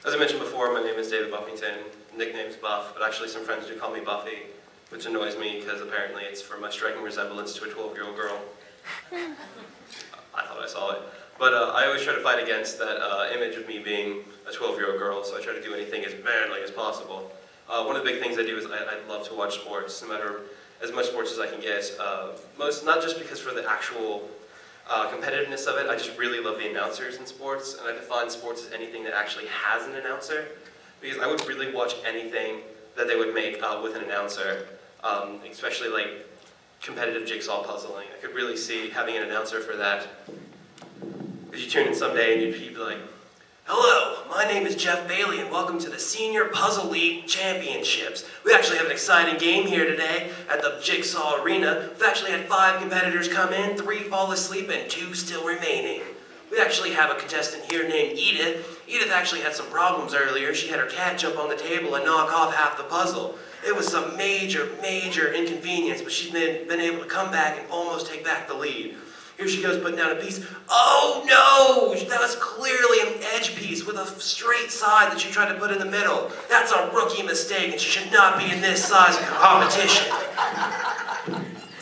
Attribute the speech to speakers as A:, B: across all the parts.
A: As I mentioned before, my name is David Buffington. Nickname's Buff, but actually some friends do call me Buffy, which annoys me because apparently it's for my striking resemblance to a 12-year-old girl. I thought I saw it. But I always try to fight against that image of me being a 12-year-old girl, so I try to do anything as manly as possible. One of the big things I do is I love to watch sports, no matter as much sports as I can get. Not just because for the actual competitiveness of it, I just really love the announcers in sports, and I define sports as anything that actually has an announcer, because I would really watch anything that they would make with an announcer, especially like competitive jigsaw puzzling. I could really see having an announcer for that. Because you tune in someday and you'd be like, "Hello, my name is Jeff Bailey and welcome to the Senior Puzzle League Championships. We actually have an exciting game here today at the Jigsaw Arena. We've actually had 5 competitors come in, 3 fall asleep and 2 still remaining. We actually have a contestant here named Edith. Edith actually had some problems earlier. She had her cat jump on the table and knock off half the puzzle. It was some major inconvenience, but she's been able to come back and almost take back the lead. Here she goes putting down a piece. Oh no! That was clearly an edge piece with a straight side that she tried to put in the middle. That's a rookie mistake and she should not be in this size of competition."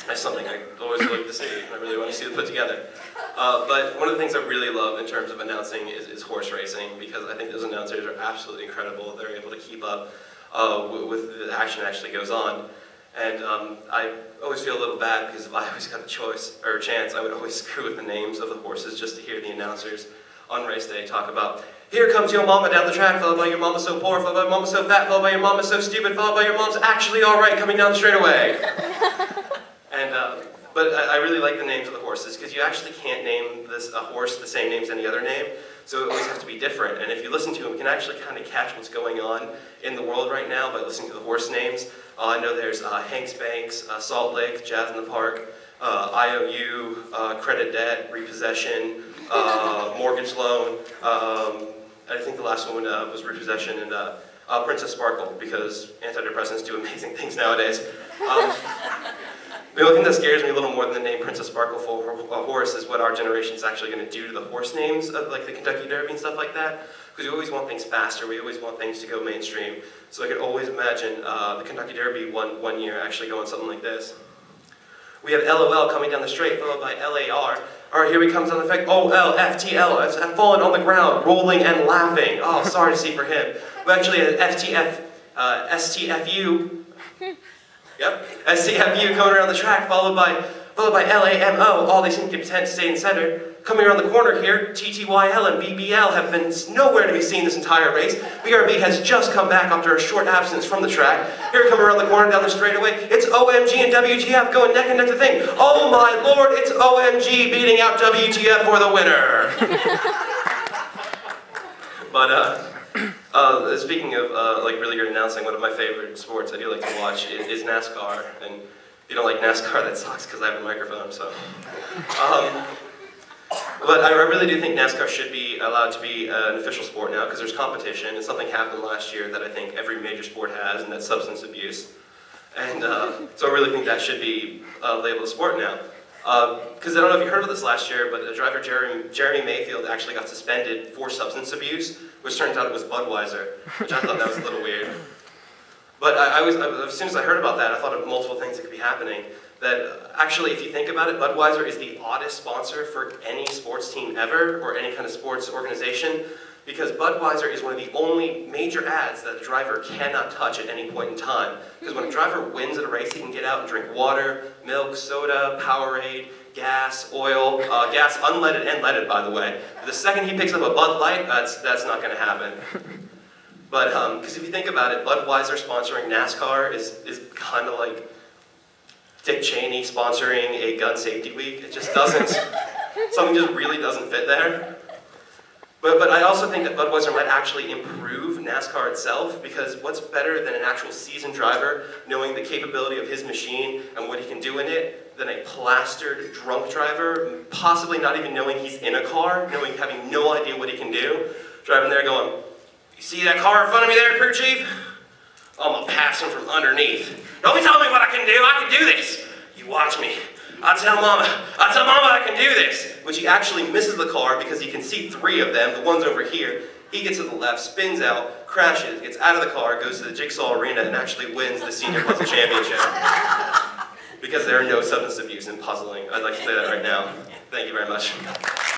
A: That's something I always like to see. I really want to see it put together. But one of the things I really love in terms of announcing is horse racing, because I think those announcers are absolutely incredible. They're able to keep up with the action that actually goes on. And I always feel a little bad because if I always got the choice or a chance, I would always screw with the names of the horses just to hear the announcers on race day talk about, "Here comes your mama down the track, followed by your mama so poor, followed by your mama so fat, followed by your mama so stupid, followed by your mom's actually alright coming down the straightaway." And but I really like the names of the horses because you actually can't name a horse the same name as any other name. So it always has to be different. And if you listen to them, you can actually kind of catch what's going on in the world right now by listening to the horse names. I know there's Hanks Banks, Salt Lake, Jazz in the Park, IOU, Credit Debt, Repossession, Mortgage Loan. I think the last one was Repossession, and Princess Sparkle, because antidepressants do amazing things nowadays. The only thing that scares me a little more than the name Princess Sparkle for a horse is what our generation is actually going to do to the horse names of like the Kentucky Derby and stuff like that. Because we always want things faster, we always want things to go mainstream. So I could always imagine the Kentucky Derby one year actually going something like this. We have LOL coming down the straight, followed by LAR. Alright, here he comes on the effect. OLFTL, I've fallen on the ground, rolling and laughing. Oh, sorry to see for him. We actually had FTF, STFU. Yep, STFU coming around the track, followed by LAMO. All they seem to be content to stay in center. Coming around the corner here, TTYL and BBL have been nowhere to be seen this entire race. BRB has just come back after a short absence from the track. Here coming around the corner down the straightaway, it's OMG and WTF going neck and neck to thing. Oh my lord, it's OMG beating out WTF for the winner. But speaking of like really good announcing, one of my favorite sports I do like to watch is NASCAR. And if you don't like NASCAR, that sucks because I have a microphone. So, but I really do think NASCAR should be allowed to be an official sport now because there's competition. And something happened last year that I think every major sport has, and that's substance abuse. And so I really think that should be labeled a sport now. Because I don't know if you heard of this last year, but the driver Jeremy Mayfield actually got suspended for substance abuse, which turns out it was Budweiser, which I thought that was a little weird. But as soon as I heard about that, I thought of multiple things that could be happening. That actually, if you think about it, Budweiser is the oddest sponsor for any sports team ever, or any kind of sports organization, because Budweiser is one of the only major ads that a driver cannot touch at any point in time. Because when a driver wins at a race, he can get out and drink water, milk, soda, Powerade, gas, oil, gas unleaded and leaded, by the way. The second he picks up a Bud Light, that's not going to happen. But because if you think about it, Budweiser sponsoring NASCAR is kind of like Dick Cheney sponsoring a gun safety week. It just doesn't. Something just really doesn't fit there. But I also think that Budweiser might actually improve NASCAR itself, because what's better than an actual seasoned driver knowing the capability of his machine and what he can do in it than a plastered drunk driver, possibly not even knowing he's in a car, having no idea what he can do, driving there going, "You see that car in front of me there, crew chief? I'm gonna pass him from underneath. Don't be telling me what I can do do this. You watch me. I tell mama I can do this." Which he actually misses the car because he can see 3 of them, the ones over here, He gets to the left, spins out, crashes, gets out of the car, goes to the Jigsaw Arena, and actually wins the Senior Puzzle Championship. Because there are no substance abuse in puzzling. I'd like to say that right now. Thank you very much.